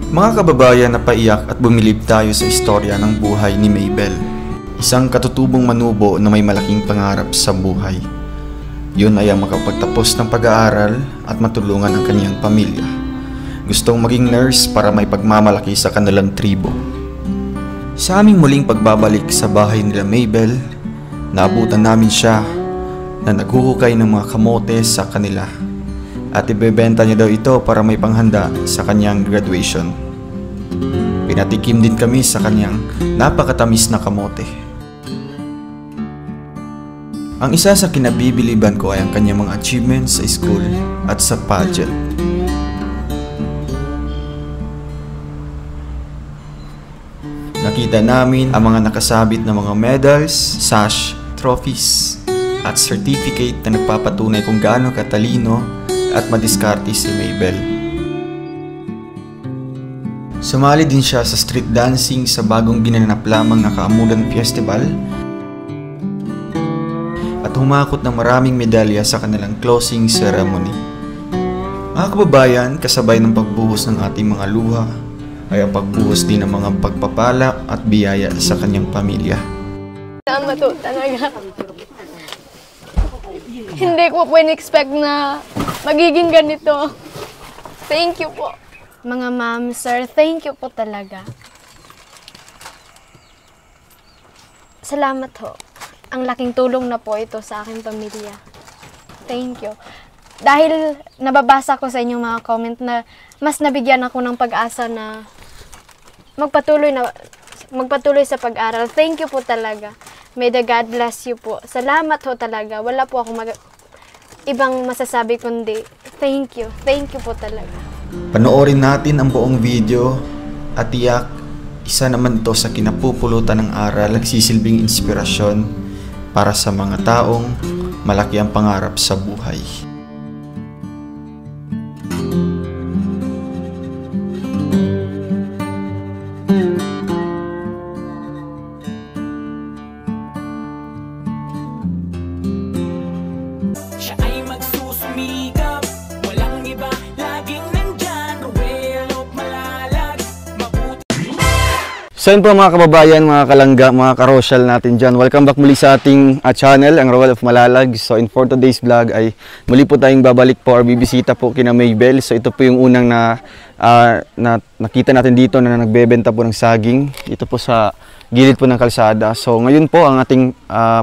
Mga kababayan, napaiyak at bumilib tayo sa istorya ng buhay ni Mabel. Isang katutubong manubo na may malaking pangarap sa buhay. Yun ay ang makapagtapos ng pag-aaral at matulungan ang kanyang pamilya. Gustong maging nurse para may pagmamalaki sa kanilang tribo. Sa aming muling pagbabalik sa bahay nila Mabel, naabutan namin siya na naghuhukay ng mga kamote sa kanila. At ibebenta niya daw ito para may panghanda sa kanyang graduation. Pinatikim din kami sa kanyang napakatamis na kamote. Ang isa sa kinabibiliban ko ay ang kanyang mga achievements sa school at sa pageant. Nakita namin ang mga nakasabit na mga medals, sash, trophies, at certificate na nagpapatunay kung gaano katalino at madiskarte si Mabel. Sumali din siya sa street dancing sa bagong ginanap lamang na Kaamulan Festival at humakot ng maraming medalya sa kanilang closing ceremony. Mga kababayan, kasabay ng pagbuhos ng ating mga luha ay ang pagbuhos din ng mga pagpapala at biyaya sa kanyang pamilya. Tama to talaga. Hindi ko po in-expect na magiging ganito. Thank you po. Mga ma'am, sir, thank you po talaga. Salamat ho. Ang laking tulong na po ito sa aking pamilya. Thank you. Dahil nababasa ko sa inyong mga comment na mas nabigyan ako ng pag-asa na magpatuloy sa pag-aral. Thank you po talaga. May the God bless you po. Salamat ho talaga. Wala po akong ibang masasabi kundi thank you. Thank you po talaga. Panoorin natin ang buong video at tiyak isa naman ito sa kinapupulutan ng aral nagsisilbing inspirasyon para sa mga taong malaki ang pangarap sa buhay. So yun po mga kababayan, mga kalangga, mga karosyal natin dyan. Welcome back muli sa ating channel, ang Roel of Malalag. So for today's vlog ay muli po tayong babalik po or bibisita po kina Mabel. So ito po yung unang nakita natin dito na nagbebenta po ng saging. Ito po sa gilid po ng kalsada. So ngayon po ang ating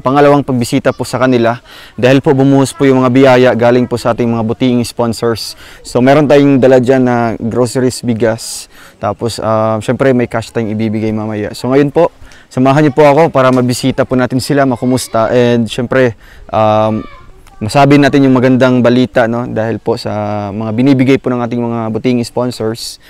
pangalawang pagbisita po sa kanila dahil po bumuhos po yung mga biyaya galing po sa ating mga butiing sponsors. So meron tayong dala dyan na groceries, bigas. Tapos syempre may cash tayong ibibigay mamaya. So ngayon po, samahan niyo po ako para mabisita po natin sila, makumusta. And syempre masabi natin yung magandang balita, no? Dahil po sa mga binibigay po ng ating mga butiing sponsors.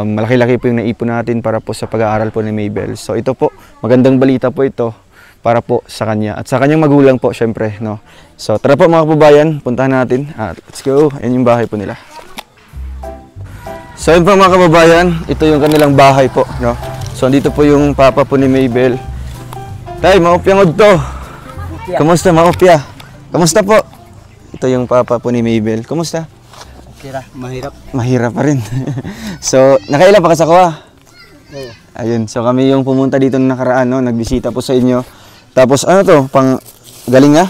Malaki-laki po yung naipon natin para po sa pag-aaral po ni Mabel. So ito po, magandang balita po ito para po sa kanya at sa kanyang magulang po syempre, no. So tara po mga kababayan, puntahan natin. Let's go. Ayan yung bahay po nila. So yun po mga kababayan, ito yung kanilang bahay po, no. So dito po yung papa po ni Mabel. Tay, maupyang to. Kamusta maupya? Kamusta po? Ito yung papa po ni Mabel. Kamusta? Mahirap. Mahirap pa rin. So, nakailan pa kasakuha? Oo. Ayun, so kami yung pumunta dito na nakaraan, no? Nagbisita po sa inyo. Tapos ano to? Galing na?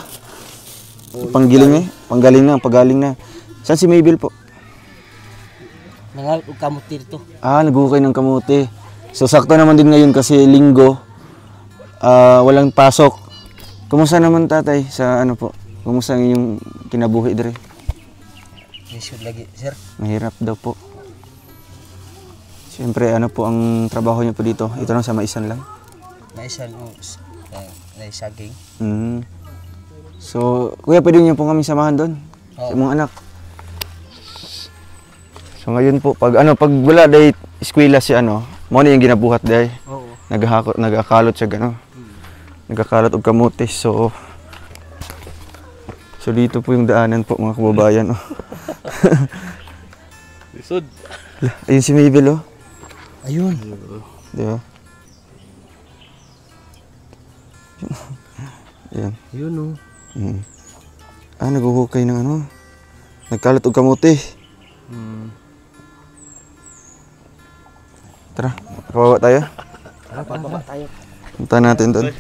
Panggiling na? Pagaling na. Saan si Mabel po? Nangal og kamuti dito. Naghukay ng kamote. So, sakto naman din ngayon kasi linggo. Walang pasok. Kumusta naman tatay sa ano po? Kumusta ang inyong kinabuhi dire? Isod lagi, sir. Mahirap daw po. Siyempre, ano po ang trabaho niyo po dito? Ito lang sa maisan lang? Maisan o naisaging. So, kuya, pwede niyo po kami samahan doon? Sa mga anak. So, ngayon po, pag wala day eskwela si mo na yung ginabuhat day. Oo. Nagakalot siya gano. Nagakalot og kamote. So dito po yung daanan po mga kababayan. Isod. Ayun si Mabel, oh. Ayun. Di ba? Ayan. Ayun, oh. Naghuhukay ng Nagkalat og kamote. Tara, kawawa tayo. Baba tayo. Punta natin doon.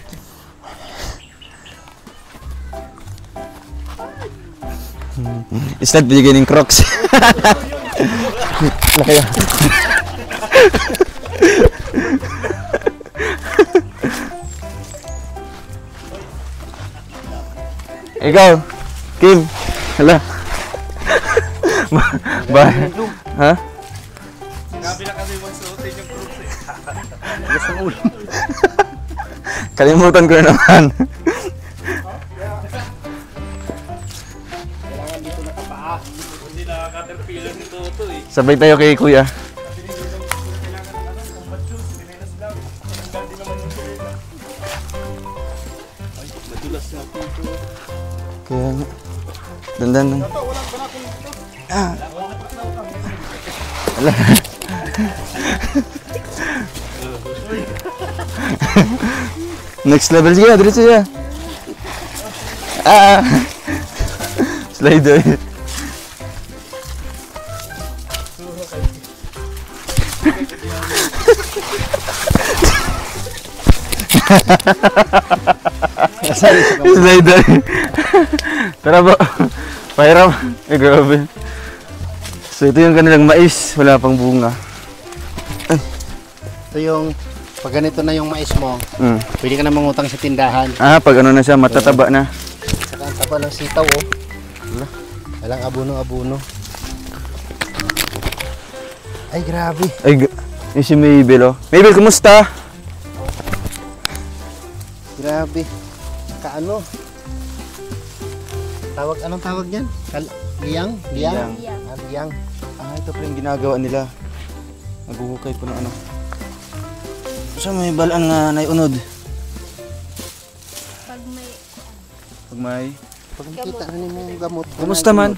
Slide bigyan ng Crocs. Laki. Ikaw, Kim. Hala. Ba? Ha? Sinabi na kami magsuotin yung Crocs eh. Kalimutan ko na naman. Kailangan dito nakapaa. Hindi nakaka-caterpillar nito ito eh. Sabay tayo kay Kuya. Madulas na ito. Kaya nga. Dandan lang. Ala. Next level siya, diretso siya. Slider. Slider. Tara po. Pahiram. Grabe. So ito yung kanilang mais. Wala pang bunga. Ito yung, pag ganito na yung mais mo, Mm. pwede ka na mangutang sa tindahan. Pag ano na siya, matataba na. Saka ang taba ng sitaw, oh. Walang abuno-abuno. Ay, grabe. Ay, yung si Mabel, oh. Mabel, kumusta? Grabe. Kaano? Anong tawag niyan? Liyang? Liyang. Liyang. Ito pa yung ginagawa nila. Naguhukay po ng ano. Sa may balaan nga naiunod. Pag may... Pag makita na mo yung gamot. Kumusta man?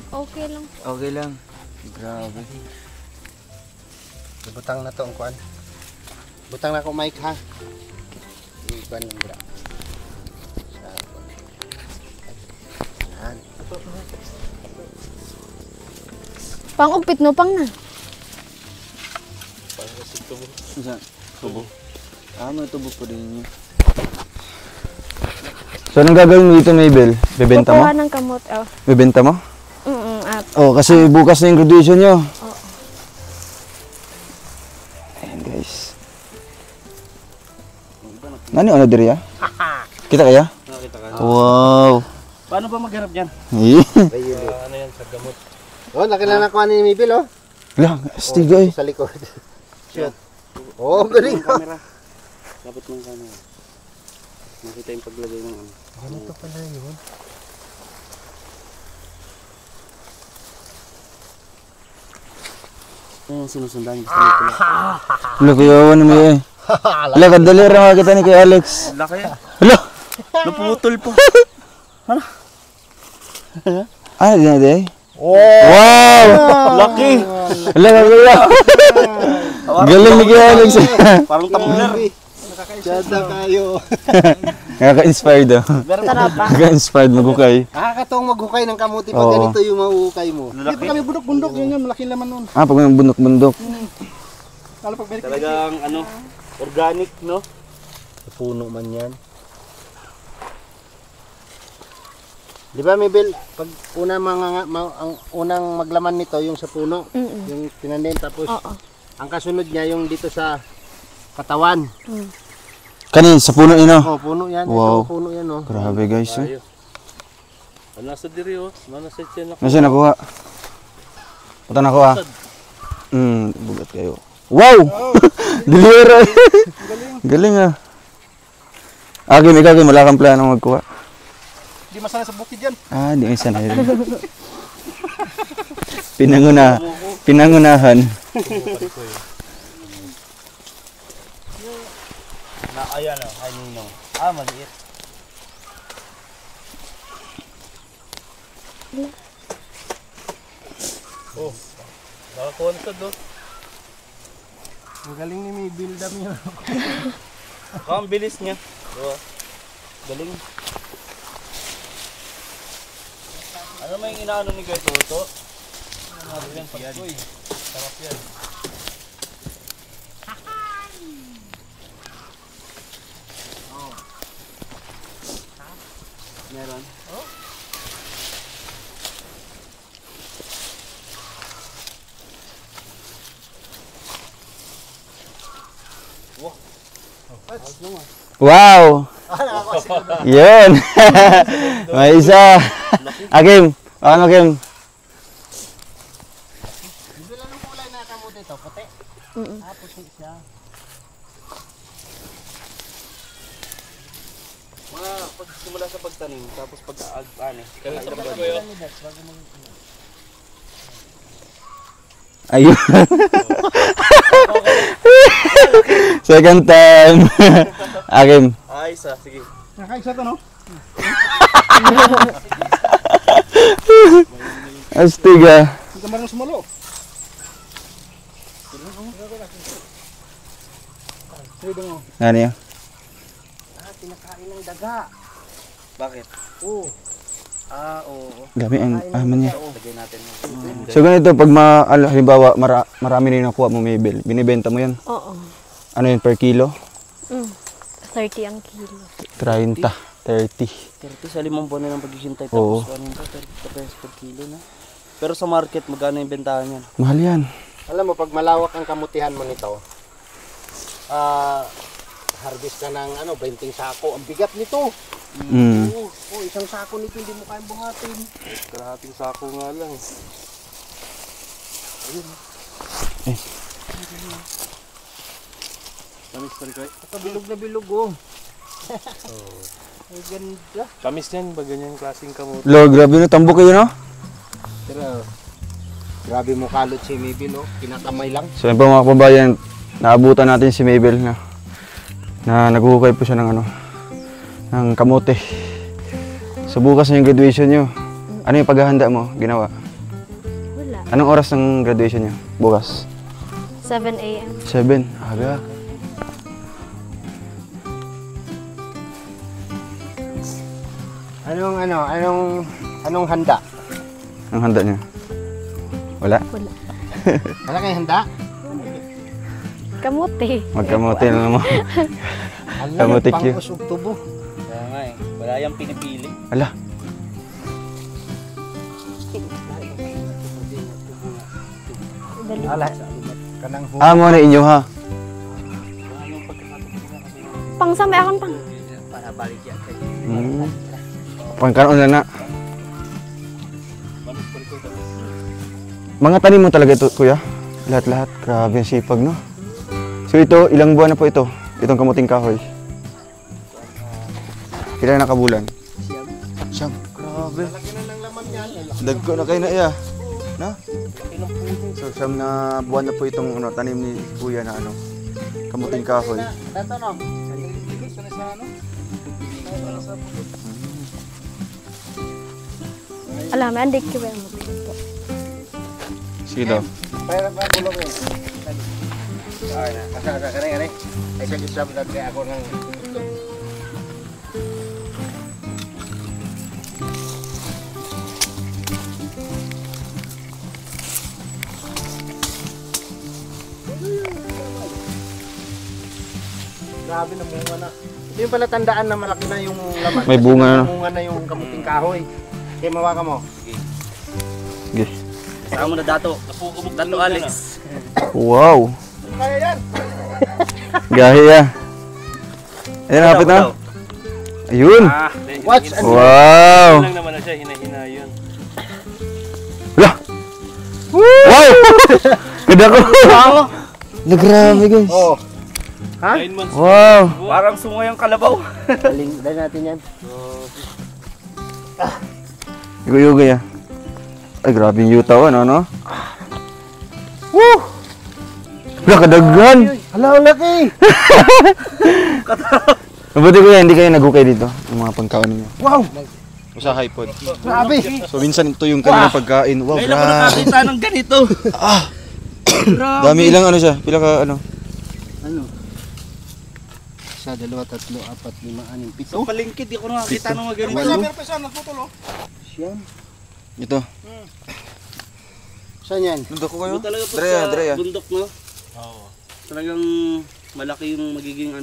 Okay lang. Okay lang. Grabe. Butang na to ang kuan. Butang na ko mic ha. Iban lang bra. Pang-ugpit no, pang na. Saan? Tubo. May tubo po rin yun. So, anong gagawin mo dito, Mabel? Bebenta mo? Kukuha ng kamot, oh. Bebenta mo? At Kasi bukas na yung graduation nyo. Oo. Ayan, guys. Nani ano diri ya? Kita kaya? Nakita ka. Wow. Paano ba maghanap yan? Ano yan sa gamot? Oh, nakilala ko ni Mibil, oh. Lang, astiga eh. Sa likod. Shoot. Oh, galing. Camera. Dapat ng camera. Nakita yung paglagay ng ano. Ganito pala yun. Yan yung sinusundan. Gusto nyo pala. Hala, kuyawan mo eh. Hala, kadali rin makakita ni kay Alex. Laki yan. Hala! Naputol po. Di na di? Oh! Wow! Laki! Hala, kuya. Galing ni kay Alex. Parang tumbler. Sada kayo. Nakaka-inspired oh. tara pa. Nakaka-inspired magukay. Nakakatawang maghukay ng kamuti pag Oo. ganito yung mahuhukay mo. Hindi pa kami bundok-bundok yun yun. Malaking laman nun. Pag may bundok-bundok. Lalo pag meron Talagang ano, organic, no? puno man yan. Di ba, Mabel? Pag ang unang maglaman nito yung sa puno, yung tinanim, tapos Oo. ang kasunod niya yung dito sa katawan. Kanin, sa puno ino. Oh, puno yan. Wow. Ito, puno yan, oh. Grabe guys eh. Ano nasa diri, oh. Nasa tiyan ako. Nasaan nakuha? Punta na ko ah. Bugat kayo. Wow! Delira! Galing ah. Agim, ikaw Kim, wala kang plano magkuha. Hindi masana sa bukid yan. Di may sanay rin. Pinangunahan. Ayan, oh. Ay, ninong. Maliit. Oh, nakakuha do. Ang galing ni Mabel, dami yun. Ang bilis niya. Oh. Galing. Ano may inaano ni Kuya Toto? Sarap yan. Sarap yan. Wow! Yun! May isa! Akim! Ano, Kim? Bilang ng kulay na kamote ito, puti. Puti siya. Pag simula sa pagtanim, tapos pag-aani. Ayun. Second time. Akim. Ayos sige. Nakaisa to, no? Astig ah. Hindi ka marunong sumulo. Ano yun? Pinakain ng daga. Bakit? Oo. Oo. Dami ang aman niya. Lagay natin. So ganito, pag halimbawa marami na yung nakuha mo, Mabel, binibenta mo yan? Oo. Ano yun, per kilo? 30 ang kilo. 30. 30 sa 5 buwan na ng paghihintay. Oo. Tapos ano yun, 30 pesos per kilo na. Pero sa market, magkano yung bentahan yan? Mahal yan. Alam mo, pag malawak ang kamutihan mo nito, harvest ka ng 20 sako. Ang bigat nito. Oo, isang sako nito hindi mo kayang buhatin. Kalahating sako nga lang. Ayun. Kamis pa rin kayo? Bilog na bilog, oh. Ang ganda. Kamis yan, ba ganyan klaseng kamote? Lo, grabe na, tambok kayo, no? Pero, grabe mo kalot si Mabel, oh. Kinakamay lang. So yun po mga kababayan, naabutan natin si Mabel na naghuhukay po siya ng kamote. So bukas na yung graduation nyo. Ano yung paghahanda mo? Ginawa? Wala. Anong oras ng graduation nyo? Bukas? 7 a.m. 7? Aga. Anong handa? Ang handa niya? Wala? Wala. Wala kayong handa? Kamote. Magkamote na naman. Kamote Q. Pangkusog tubo. Kaya nga wala yung pinipili. Ala. Dali. Kanang Mo na inyo ha. Pang sa may akon pang. Para balik yan. Pangkaroon na na. Mga tanim mo talaga ito, kuya? Lahat-lahat. Grabe ang sipag, no? So ito, ilang buwan na po ito? Itong kamuting kahoy. Ilan nakabulan? Siyam. Grabe. Dagko na kayo na iya. No? So siyam na buwan na po itong tanim ni kuya na kamuting kahoy. Alam, andik ko ba mo? Sige daw. Para pa bulog eh. Ay na, kare. Ay sa gisab kay ako nang Grabe na bunga na. Ito yung pala tandaan na malaki na yung laman. May bunga na. Bunga na yung kamuting kahoy. Kaya mawaka mo. Sige. Saan mo na dato? Dato Alex. Wow. Kaya yan. Gahi ya. Ayan, napit na. Ayun. Watch and Wow. Lang naman na siya, hina-hina yun. Wala. Wow. Ganda ko. Nagrabe guys. Oh. 9 months. Wow. Parang sungoy ang kalabaw. Dali natin yan. Yugo ya. Ay, grabe yung yuta no? Woo! Nakadaghan! Hala, ang laki! Mabuti ko yan, hindi kayo naghukay dito. Yung mga pagkain ninyo. Wow! Sa hipod. Grabe! So minsan ito yung kanilang pagkain. Wow, Ngayon ako grabe. nakakita ng ganito. Dami ilang pila ka Ano? 1, 2, 3, 4, 5, 6, 7, 8. Sa palengke, di ko nakakita ng mga ganito. Siyam. Ito. Saan yan? Nandun ko kayo? Ito talaga po Drea, sa Drea. bundok, no? Oo. Talagang malaki yung magiging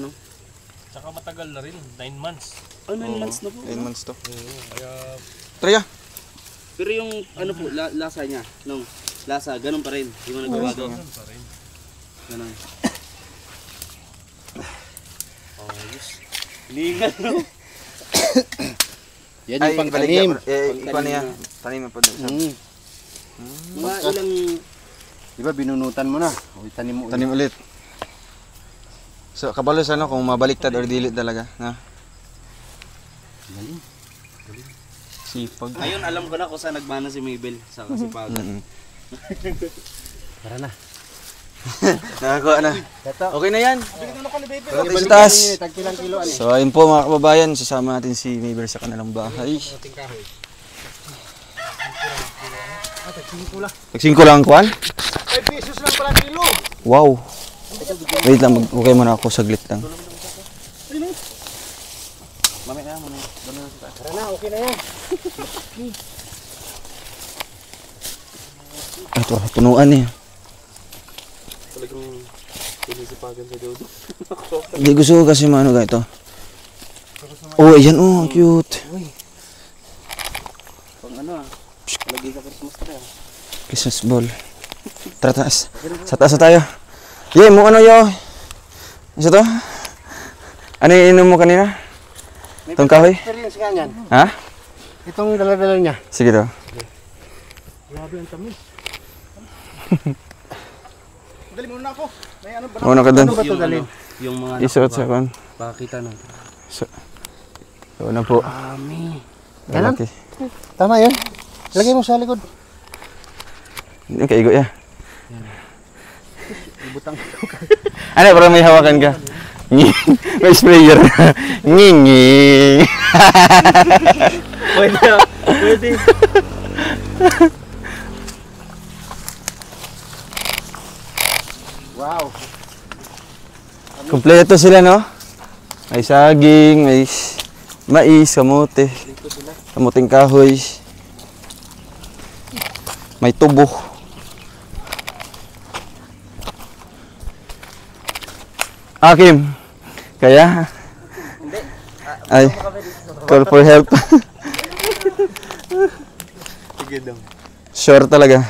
Tsaka matagal na rin, 9 months. 9 months na po. 9 months to. Kaya Treya. Pero yung po, lasa niya, lasa, ganun pa rin. Hindi mo nagbabago. ganun pa rin. Ganun. Oh, yes. Lingan. Yan yung pangtanim. Ikaw na yan. Tanim mo po doon. Mga ilang... Di ba binunutan mo na? O, tanim mo. Tanim ulit. So, kabalos ano kung mabaliktad or dilit talaga. Na? Sipag. Ayun, alam ko na kung saan nagmana si Mabel sa kasipagan. Tara na. Nakakuha na. Ito. Okay na yan. Balik sa taas. Tagkilang kilo. So, ayun po mga kababayan. Sasama natin si Mabel sa kanilang bahay. Tagsingko lang, Kwan? 5 pesos lang pala kilo. Wow. Wait lang, okay muna ako saglit lang. Tara na, okay na yan. Ito, punuan eh. Talagang pinisipagan sa Dodo. Hindi gusto ko kasi maano ganito. Oh, ayan oh, ang cute. Pang ano lagi sa Christmas tree Christmas ball. Tara taas. Sa taas na tayo. Yay, mo ano yo? Isa to? Ano yung inom mo kanina? Itong kahoy? Experience nga yan. Ha? Itong dala-dala niya. Sige to. Grabe ang tamis. Dali muna ako. May ano ba? Ano ka doon? Ano ba ito dalhin? Yung mga Isuot sa kan. pakita na. So na po. Ami. Lalaki. Tama yan. Lagay mo sa likod. Hindi kaigo ya. Ano, parang may hawakan ka. May sprayer. Nging. Pwede. Pwede. Wow. Kompleto sila, no? May saging, may mais, kamote, kamuting kahoy, may tubo. Akim, kaya? Ay, call for help. Sige daw. Sure talaga.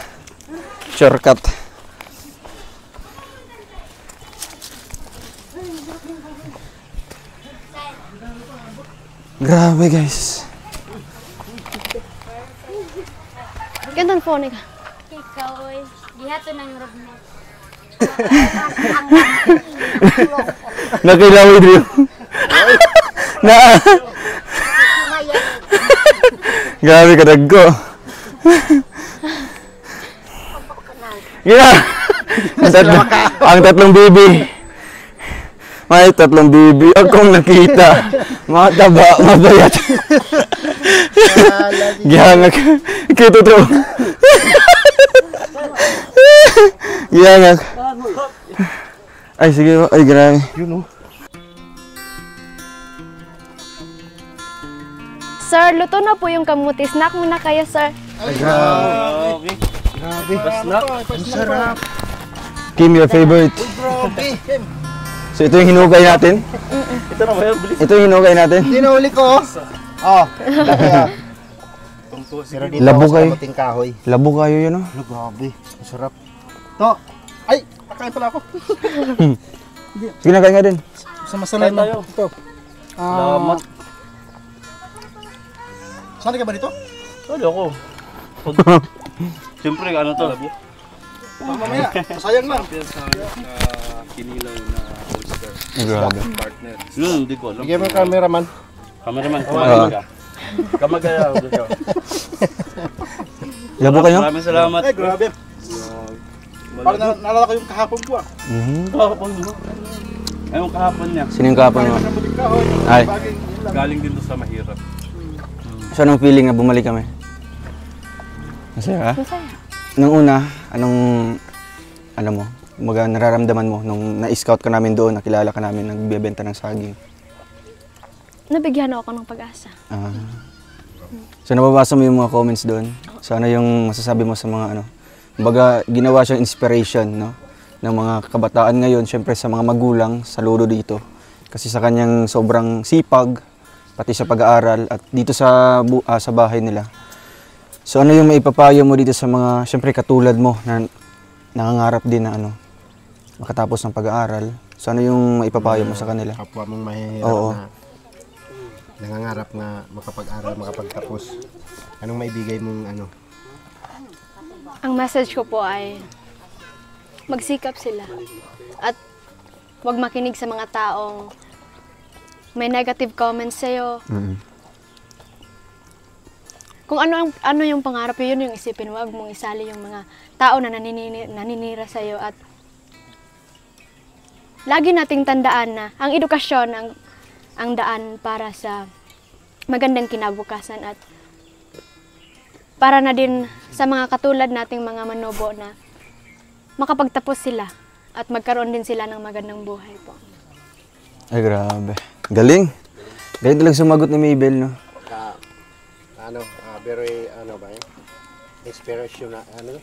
Shortcut. Grabe guys. Ganun po ni ka. Ikaw ay gihato ng rob mo. Nakilawid rin. Na. Grabe kadagko. Yeah. Ang tatlong bibi. May tatlong bibi akong nakita. Mataba, mabayat. Gihangak. Kito to. Gihangak. Ay, sige. Ay, grabe. Sir, luto na po yung kamuti. Snack muna kayo, sir. Grabe. Grabe. Pasnak. Ang sarap. Kim, your favorite. Grabe. So, ito yung hinugay natin. Ito na ba yan? Bilis. Ito yung hinugay natin. Tinuli ko. Oh. Pero dito Labo ako sa kayo. kamuting kahoy. Labo kayo yun, oh. Ano, grabe. Ang sarap. To. Ay, kakain pala ako. Sige na, kain nga din. Sa masanay Kain tayo. mo. Ito. Salamat. Saan ka ba dito? Ano ako? Siyempre, ano to? Mamaya. Sayang lang. Kinilaw na oyster Grabe. partner. Hindi ko alam. Bigyan mo yung cameraman. Cameraman, kumain ka. Kamagaya ako dito. Labo kayo? Maraming salamat. Ay, grabe. Parang naalala ko yung kahapon ko ah. Kahapon mo. Ayun kahapon niya. Sino yung kapon mo? Kamuting kahoy. Ay. Baging yun lang. Galing din to sa mahirap. So, anong feeling na bumalik kami? Masaya ka? Masaya. Nung una, anong, ano mo, mga nararamdaman mo nung na-scout ka namin doon, nakilala ka namin, nagbebenta ng saging? Nabigyan ako ng pag-asa. Ah. So, nababasa mo yung mga comments doon? So, ano yung masasabi mo sa mga ano? Kumbaga, ginawa siyang inspiration, no? Ng mga kabataan ngayon, syempre sa mga magulang, saludo dito. Kasi sa kanyang sobrang sipag, pati sa pag-aaral, at dito sa bahay nila. So, ano yung maipapayo mo dito sa mga, syempre katulad mo, na nangangarap din na ano, makatapos ng pag-aaral, So ano yung maipapayo mo sa kanila? Kapwa mong mahihirap Oo. na nangangarap na makapag-aral, makapagtapos. Anong maibigay mong ano? Ang message ko po ay magsikap sila at huwag makinig sa mga taong may negative comments sa'yo. Kung ano yung pangarap yun yung isipin, huwag mong isali yung mga tao na naninira sa'yo. At lagi nating tandaan na ang edukasyon ang daan para sa magandang kinabukasan at para na din sa mga katulad nating mga manobo na makapagtapos sila at magkaroon din sila ng magandang buhay po. Ay, grabe. Galing. Galing talagang sumagot ni Mabel, no? Very, ano ba yun? Inspiration na, ano?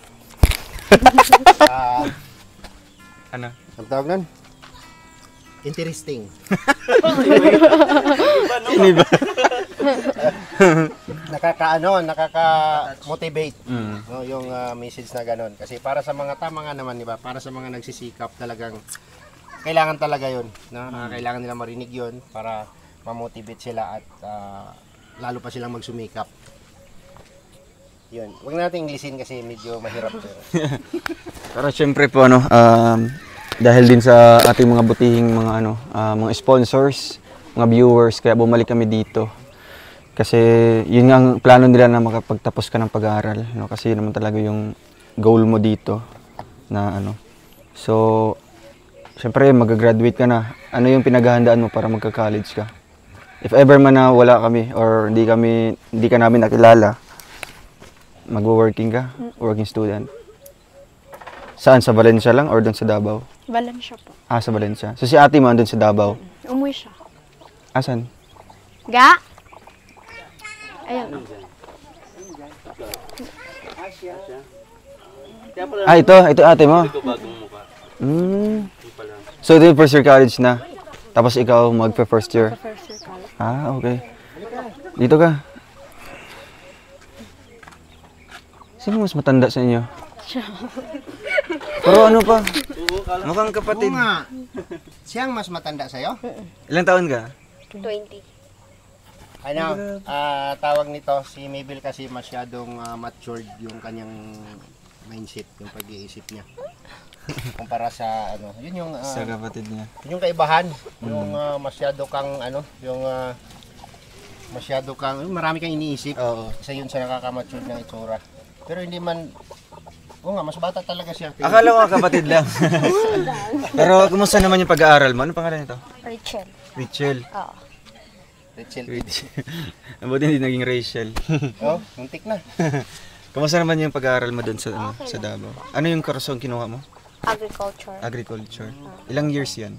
Ano? Ang tawag nun? Interesting. Nakaka-motivate no, yung message na ganun. Kasi para sa mga tama nga naman, di ba? Para sa mga nagsisikap talagang kailangan talaga yun. No? Kailangan nila marinig yun para ma-motivate sila at lalo pa silang magsumikap. Yun. Huwag natin Englishin kasi medyo mahirap. Pero syempre po ano, dahil din sa ating mga butihing mga ano, mga sponsors, mga viewers, kaya bumalik kami dito. Kasi yun nga ang plano nila na makapagtapos ka ng pag-aaral, no? Kasi yun naman talaga yung goal mo dito na ano. So syempre mag-graduate ka na. Ano yung pinaghahandaan mo para magka-college ka? If ever man na wala kami or hindi ka namin nakilala, magwo-working ka? Working student? Saan? Sa Valencia lang or doon sa Davao? Valencia po. Ah, sa Valencia. So si ate mo doon sa Davao? Umuwi siya. Asan? Ga? Ayan. Ah, ito ate mo? So ito yung first year college na? Tapos ikaw mag-first year? First year college. Ah, okay. Dito ka. Sino mas matanda sa inyo? Pero ano pa? Mukhang kapatid. Oo nga. Siyang mas matanda sa'yo? Ilang taon ka? 20. Ano, tawag nito, si Mabel kasi masyadong matured yung kanyang mindset, yung pag-iisip niya. Kumpara sa ano, yun yung Sa kapatid niya. yung kaibahan, yung masyado kang ano, yung masyado kang marami kang iniisip. Oo. Isa yun sa nakaka-mature ng itsura. Pero hindi man, oo nga, mas bata talaga siya. Akala ko kapatid lang. Pero kumusta naman yung pag-aaral mo? Ano pangalan nito? Rachel. Rachel. Oo. Rachel. Mabuti hindi naging Rachel. Oh, muntik na. Kumusta naman yung pag-aaral mo doon sa, sa Davao? Ano yung kursong kinuha mo? Agriculture. Agriculture. Ilang years yan?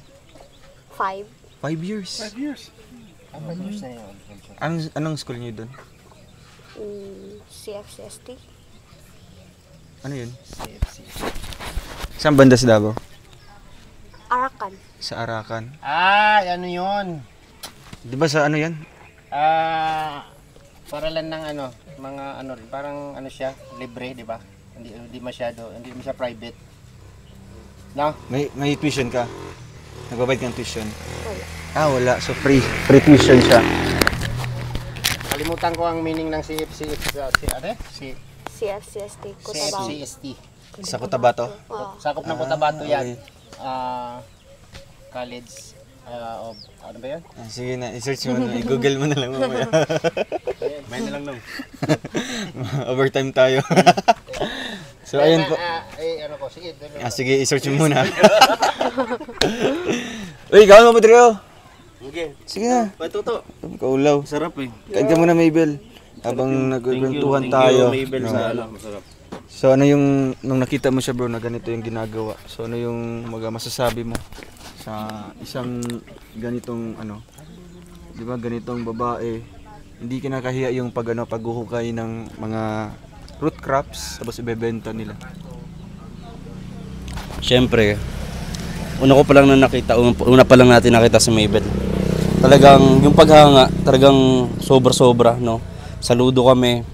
5. 5 years. 5 years. Ang years na yun. Anong school niyo doon? CFCST. Ano yun? CFC. Saan banda sa Davao? Arakan. Sa Arakan. Ano yun? Di ba sa ano yan? Para lang ng ano, mga ano, parang ano siya, libre, di ba? Hindi masyado, hindi siya private. No? May tuition ka? Nagbabayad ka ng tuition? Wala. Ah, wala. So free tuition siya. Kalimutan ko ang meaning ng CFCST, CFCST. Cotabato. CFCST. Sa Cotabato? Sakop ng Cotabato yan. Okay. College of, ano ba yan? Sige na, i-search mo na, i-google mo na lang mamaya. May na lang nung. Overtime tayo. So ayun po. Ano ko, sige. Sige, i-search mo muna. Uy, gawin mo ba Drio? Okay. Sige na. Patuto. Kaulaw. Sarap eh. Kain ka muna, Mabel. Habang nagkwentuhan tayo. Thank you, Mabel, No. sa ano, masarap. So ano yung, nung nakita mo siya bro na ganito yung ginagawa, so ano yung masasabi mo sa isang ganitong ano, di ba ganitong babae, hindi kinakahiya yung paghuhukay ng mga root crops tapos ibebenta nila? Siyempre, una pa lang natin nakita si Mabel. Talagang yung paghanga, talagang sobra-sobra, no? Saludo kami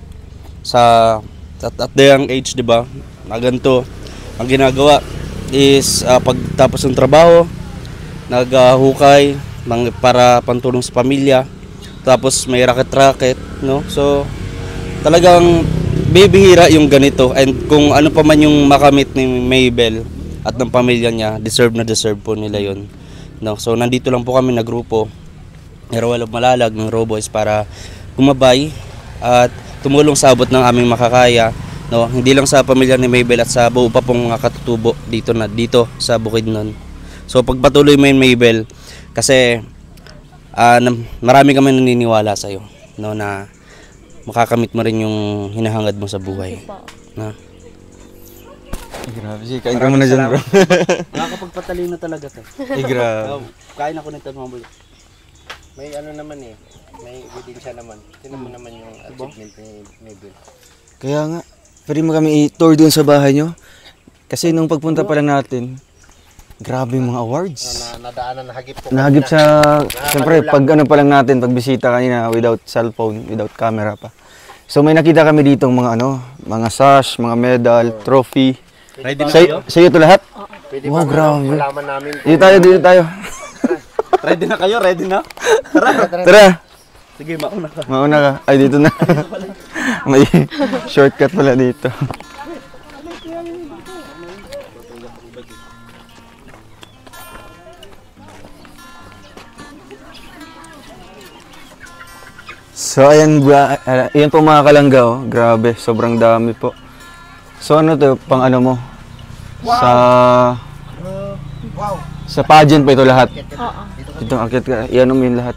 sa at the young age, di ba? Na ganito, ang ginagawa is pagtapos ng trabaho, naghukay para pantulong sa pamilya. Tapos may racket-racket, no? So talagang bibihira yung ganito, and kung ano pa man yung makamit ni Maybel at ng pamilya niya, deserve na deserve po nila yun, no? So nandito lang po kami na grupo, Royal of Malalag ng Roboys, para gumabay at tumulong sa abot ng aming makakaya, no? Hindi lang sa pamilya ni Maybel at sa buo pa pong mga katutubo dito sa Bukidnon. So pagpatuloy mo yun, Maybel, kasi marami kami naniniwala sa iyo, no, na makakamit mo rin yung hinahangad mo sa buhay. Na. Grabe, kain ka muna dyan, bro. Nakakapagpatalino talaga to. Grabe. Kain ako nito, mga boy. May ano naman eh, may ebidensya naman. Tingnan mo naman yung achievement ni Maybel. Kaya nga, pwede mo kami i-tour doon sa bahay nyo. Kasi nung pagpunta pa lang natin, grabe yung mga awards. Nadaanan, nahagip po. Nahagip sa, siyempre, pag ano pa lang natin, pag bisita kanina, without cellphone, without camera pa. So may nakita kami dito mga mga sash, mga medal, trophy. Ready na kayo? Sa iyo to lahat? Pwede Wow, grabe. malaman namin. Dito tayo. Ready na kayo? Ready na? Tara. Sige, mauna ka. Mauna ka. Ay, dito na. May shortcut pala dito. So ayan, ayan po mga kalangga, oh. Grabe, sobrang dami po. So ano to, pang ano mo? Wow. Sa pageant pa ito lahat? Oo. Dito, akit ka, iyan mo yun lahat.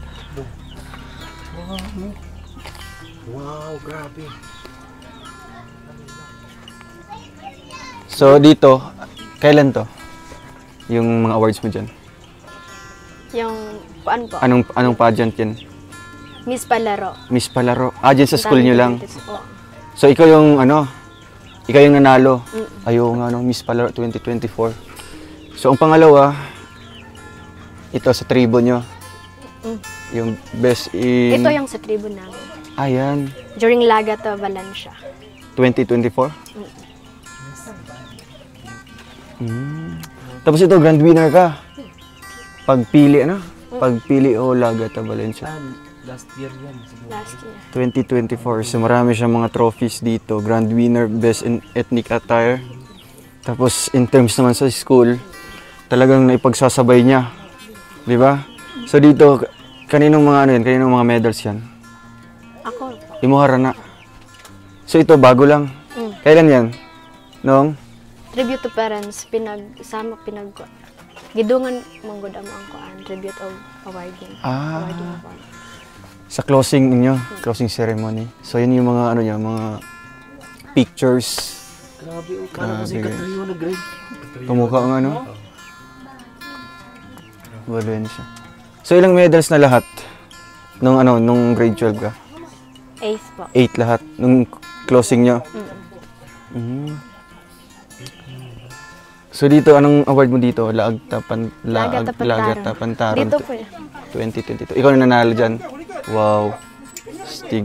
Wow, grabe. So dito, kailan to? Yung mga awards mo dyan? Yung, kuan po, Anong pageant yan? Miss Palaro. Miss Palaro. Ah, dyan sa school nyo lang? Oo. So ikaw yung ikaw yung nanalo. Ayaw nga Miss Palaro 2024. So ang pangalawa, ito sa tribo nyo. Yung best in... Ito yung sa tribo namin. Ayan. During Laga to Valencia. 2024? Tapos ito, grand winner ka. Pagpili, Pagpili o Laga to Valencia. Last year yan. Last year. 2024. So marami siyang mga trophies dito. Grand winner, best in ethnic attire. Tapos in terms naman sa school, talagang naipagsasabay niya. Di ba? So dito, kaninong mga medals yan? Ako. Imuhara na. So ito, bago lang. Kailan yan? Noong? Tribute to parents, gidungan manggod ang kuan, tribute of awarding. Awarding award. Sa closing ninyo, closing ceremony. So yun yung mga mga pictures. Grabe, kasi Katrina nag-grade. Kamukha ang Valencia. So ilang medals na lahat? Nung grade 12 ka? 8 po. 8 lahat. Nung closing nyo? So dito, anong award mo dito? Laagta Pantaron. Dito po. 2022. Ikaw na nanalo dyan? Wow. Stig.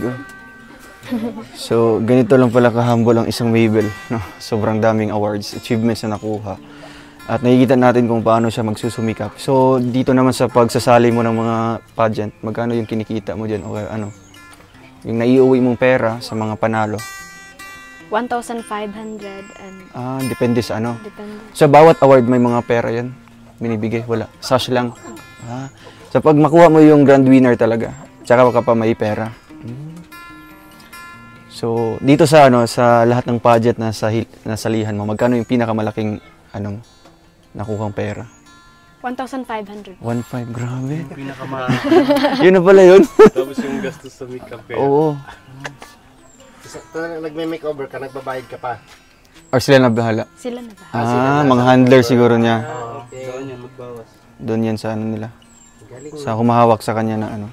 So, ganito lang pala ka-humble ang isang Maybel. No? Sobrang daming awards, achievements na nakuha. At nakikita natin kung paano siya magsusumikap. So, dito naman sa pagsasali mo ng mga pageant, magkano yung kinikita mo dyan? O yung naiuwi mong pera sa mga panalo? 1,500 and... Depende sa Depende. Sa bawat award may mga pera yan? Binibigay? Wala. Sash lang? So pag makuha mo yung grand winner talaga, tsaka ka pa may pera. So dito sa sa lahat ng pageant na nasalihan mo, magkano yung pinakamalaking nakuhang pera? 1,500. 1,500, grabe. Yun na pala yun. Tapos yung gastos sa makeup eh. Oo. Nagme-makeover ka, nagbabayad ka pa. Or sila na bahala? Sila na ba? Mga handler siguro niya. Okay. Doon yan, magbawas. Doon yan sa nila. Galing. Sa humahawak sa kanya na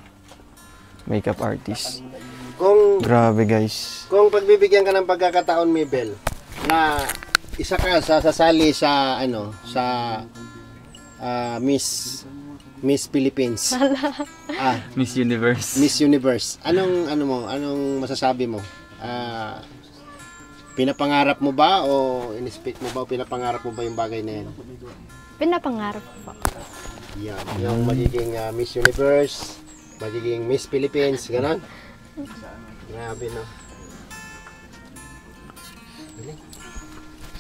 makeup artist. Grabe guys. Kung pagbibigyan ka ng pagkakataon, Maybel, na isa ka sasali sa Miss Philippines. Miss Universe. Miss Universe. Anong masasabi mo? Pinapangarap mo ba o in-expect mo ba o pinapangarap mo ba yung bagay na yan? Pinapangarap po. Yan, yung magiging Miss Universe, magiging Miss Philippines, gano'n. Grabe, no? Galing.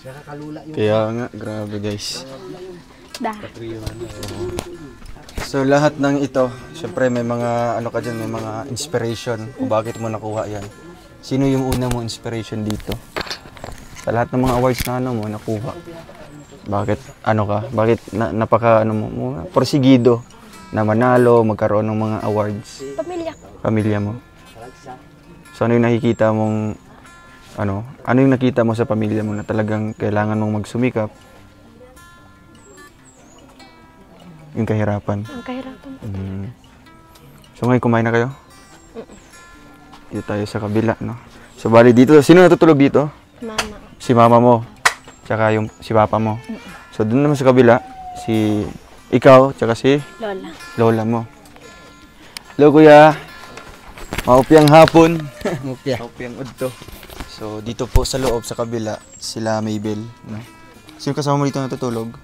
Nakakalula yung... Kaya nga, grabe guys. Da. So lahat ng ito, syempre may mga ano ka dyan, may mga inspiration kung bakit mo nakuha yan. Sino yung una mo inspiration dito? Sa lahat ng mga awards na ano mo nakuha. Bakit ano ka? Bakit napaka ano mo, porsigido na manalo, magkaroon ng mga awards? Pamilya. Pamilya mo. So ano yung nakikita mong ano yung nakita mo sa pamilya mo na talagang kailangan mong magsumikap? Yung kahirapan. Ang kahirapan. So ngayon kumain na kayo? Dito tayo sa kabila, no? So bali dito, sino natutulog dito? Mama. Si mama mo, tsaka yung si papa mo. So doon naman sa kabila, si ikaw, tsaka si Lola. lola mo. Hello kuya, maupyang hapon. Maupyang udto. So dito po sa loob, sa kabila, sila Maybel, no? Sino kasama mo dito natutulog?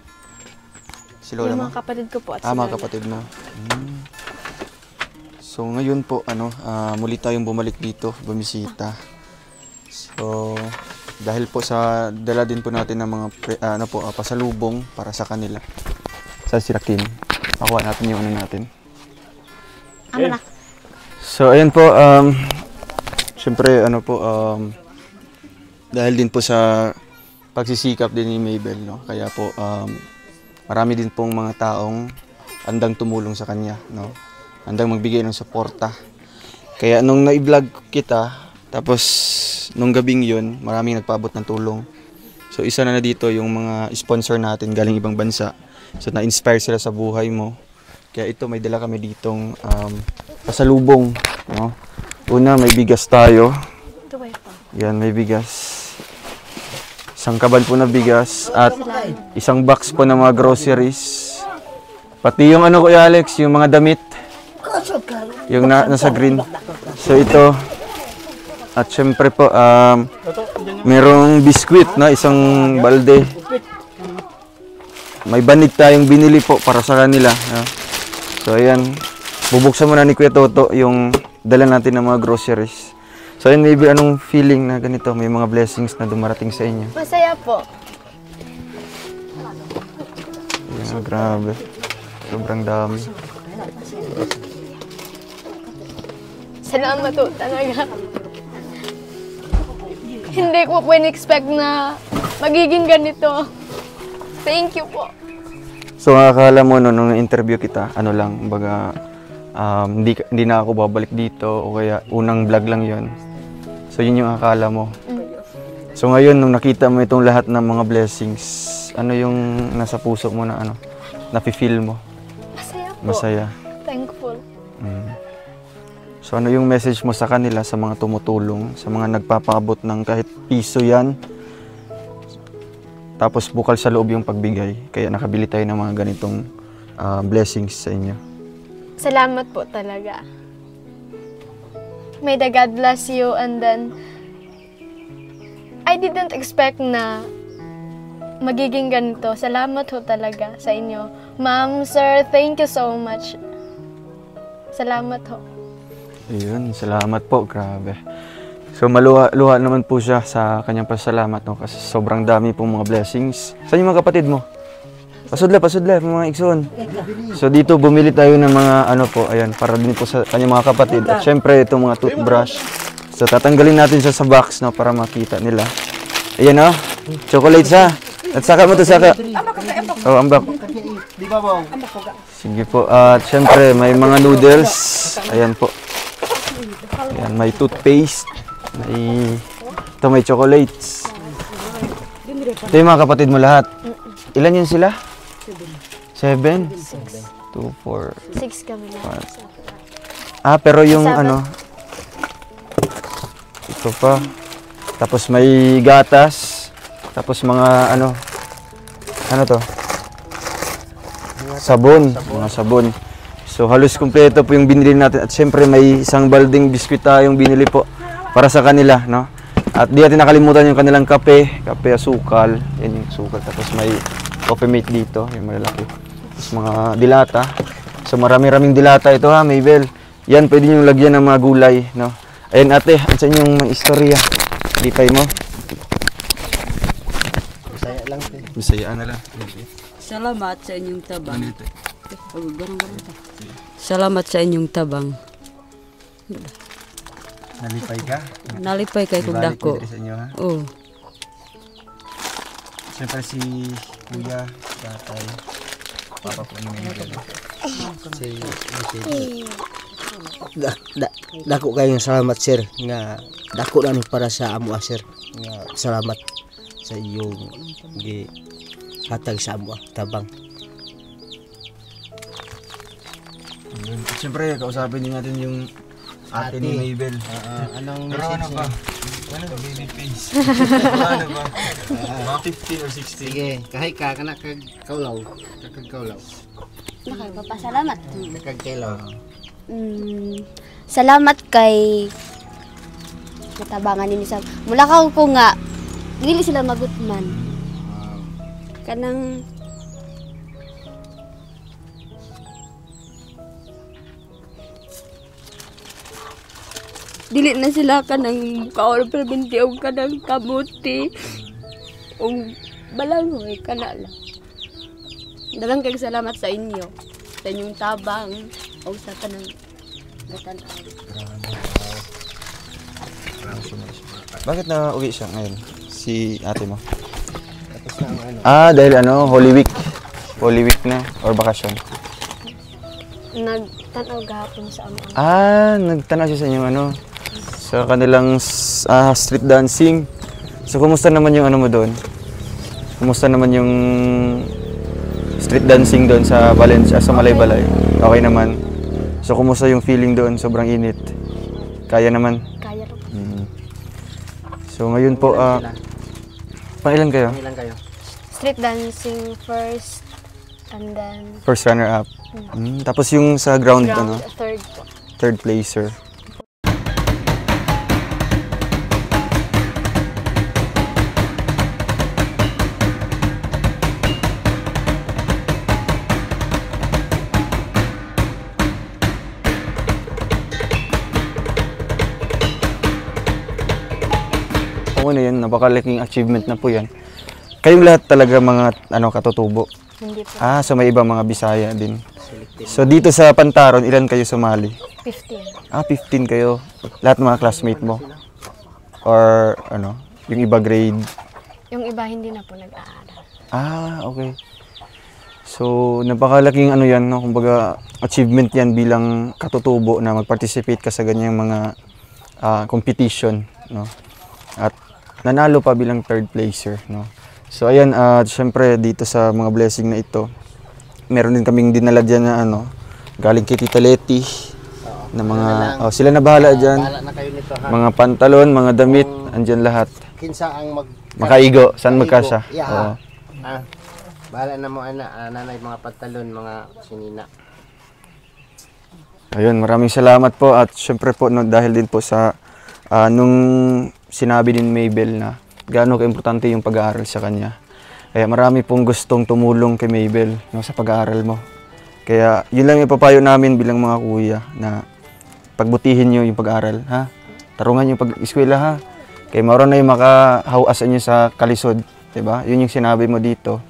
Si lola Yung mo? mga kapatid ko po at Ah, si mga Lola. kapatid mo. So ngayon po muli tayong bumalik dito, bumisita. So dahil po sa dala din po natin ng mga pasalubong para sa kanila. Sa sila Kim. Makuha natin yung ano natin. Ano na? So ayan po, syempre dahil din po sa pagsisikap din ni Maybel, no? Kaya po marami din pong mga taong andang tumulong sa kanya, no? Andang magbigay ng suporta. Kaya nung na-vlog kita, tapos nung gabing yun, maraming nagpaabot ng tulong. So isa na dito yung mga sponsor natin galing ibang bansa. So na-inspire sila sa buhay mo. Kaya ito, may dala kami ditong pasalubong, no? Una, may bigas tayo. Ito ba ito? Yan, may bigas. Isang kaban po na bigas at isang box po ng mga groceries. Pati yung ano Kuya Alex, yung mga damit. Yung nasa green. So ito. At syempre po, merong biskwit na isang balde. May banig tayong binili po para sa kanila. So ayan, bubuksan muna ni Kuya Toto yung dala natin ng mga groceries. So ayun, maybe anong feeling na ganito, may mga blessings na dumarating sa inyo? Masaya po. Ayan, grabe. Sobrang dami. Salamat po talaga. Hindi ko po in-expect na magiging ganito. Thank you po. So akala mo no, nung interview kita, ano lang, baga hindi na ako babalik dito o kaya unang vlog lang yon. So yun yung akala mo. So ngayon nung nakita mo itong lahat ng mga blessings, ano yung nasa puso mo na ano, nafi-feel mo? Masaya po. Masaya. Thankful. So ano yung message mo sa kanila, sa mga tumutulong, sa mga nagpapaabot ng kahit piso yan? Tapos bukal sa loob yung pagbigay, kaya nakabili tayo ng mga ganitong blessings sa inyo. Salamat po talaga. May the God bless you, and then I didn't expect na magiging ganito. Salamat ho talaga sa inyo. Ma'am, sir, thank you so much. Salamat ho. Ayun, salamat po, grabe. So maluha naman po siya sa kanyang pasalamat, no? Kasi sobrang dami pong mga blessings. Saan yung mga kapatid mo? Pasudla, mga ikson. So dito bumili tayo ng mga ano po, ayan, para din po sa kanyang mga kapatid. At syempre itong mga toothbrush. So tatanggalin natin siya sa box, no, para makita nila. Ayan, oh, chocolates ha. At saka mo to, saka. Oh, ambak. Sige po. At syempre may mga noodles. Ayan po. Ayan, may toothpaste. May chocolates. Ito yung mga kapatid mo lahat. Ilan yun sila? 7? 2, 4. 6 kami lang. Pero yung Seven. ano, ito pa. Tapos may gatas. Tapos mga ano to? Sabon. Mga sabon. So halos kumpleto po yung binili natin. At syempre may isang balding biskwit tayong binili po para sa kanila, no? At di natin nakalimutan yung kanilang kape, asukal. Yan yung sukal. Tapos may coffee mate dito, yung malalaki. mga dilata. So marami-raming dilata ito ha, Maybel. Yan, pwede nyo lagyan ng mga gulay, no? Ayan ate, ang sa inyong mga istorya. Lipay mo. Bisaya lang. Bisayaan na lang. Salamat sa inyong tabang. Salamat sa inyong tabang. Nalipay ka? Nalipay kay kog dako. Sa inyo ha? Oh. Siyempre si Kuya, Tatay, Papa po ni Maybel. Dako kayong salamat sir nga dako na ni para sa amo sir nga salamat sa iyong hatag sa amo tabang. At siyempre, kausapin din natin yung ate ni Maybel. Anong Pero message ano niyo? pa? Ano ba, baby face? Ano ba? Mga 15 or 16. Sige, kahit ka kana kag kaulaw. Nakagpapasalamat. Kagkailaw. Salamat kay natabangan ni sa mula ka ko nga dili sila magutman. Kanang dili na sila kanang kaol perminti og kanang kamuti og balangoy kana lang. Daghang kay salamat sa inyo sa inyong tabang o sa kanang gatan-aw. Bakit na uwi siya ngayon? Si ate mo? Tapos na ang ano. Dahil ano, Holy Week. Holy Week na, or bakasyon. Nagtanaw gahapon sa amo. Nagtanaw siya sa inyong ano, sa kanilang street dancing. So, kumusta naman yung ano mo doon? Kumusta naman yung street dancing doon sa Valencia, sa Malaybalay? Okay naman. So, kumusta yung feeling doon? Sobrang init. Kaya naman? Kaya rin. So, ngayon po, pangilan kayo? Ilan kayo? Street dancing first and then First runner-up. Tapos yung sa ground, ano? third po. Third placer. Okay na yan, napakalaking achievement na po yan. Kayong lahat talaga mga katutubo. Hindi po. So may ibang mga Bisaya din. So dito sa Pantaron, ilan kayo sumali? 15. 15 kayo. Lahat ng mga classmate mo? Or yung iba grade? Yung iba hindi na po nag-aaral. Okay. So napakalaking yan, no? Kumbaga achievement yan bilang katutubo na mag-participate ka sa ganyang mga competition, no? At nanalo pa bilang third placer, no? So ayan, syempre dito sa mga blessing na ito, meron din kaming dinala dyan na galing kay Tita Letty, na mga, sila na bahala dyan. Bahala na kayo nito ha. Mga pantalon, mga damit, andyan lahat. Kinsa ang Makaigo, saan magkasya? Yeah. Bahala na mo nanay mga pantalon, mga sinina. Ayun, maraming salamat po at syempre po dahil din po sa nung sinabi din Maybel na gaano ka-importante yung pag-aaral sa kanya. Kaya marami pong gustong tumulong kay Maybel sa pag-aaral mo. Kaya yun lang yung papayo namin bilang mga kuya na pagbutihin nyo yung pag-aaral, ha? Tarungan yung pag-eskwela, ha? Kaya maroon na yung makahawasan nyo sa kalisod, diba? Yun yung sinabi mo dito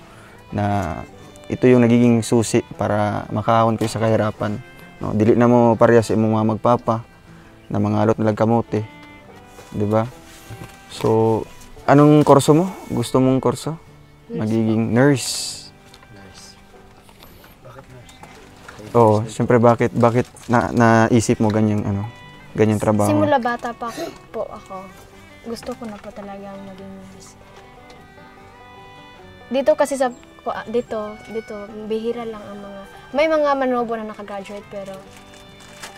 na ito yung nagiging susi para makahawon kayo sa kahirapan. No? Dili na mo pareha sa imong mga magpapa na mga alot na lagkamote, diba? So, anong kurso mo? Gusto mong kurso? Magiging nurse. Oo, siyempre bakit naisip mo ganyang trabaho? Simula bata pa po ako. Gusto ko na po talagang maging nurse. Dito kasi dito bihira lang ang may mga manobo na nakagraduate pero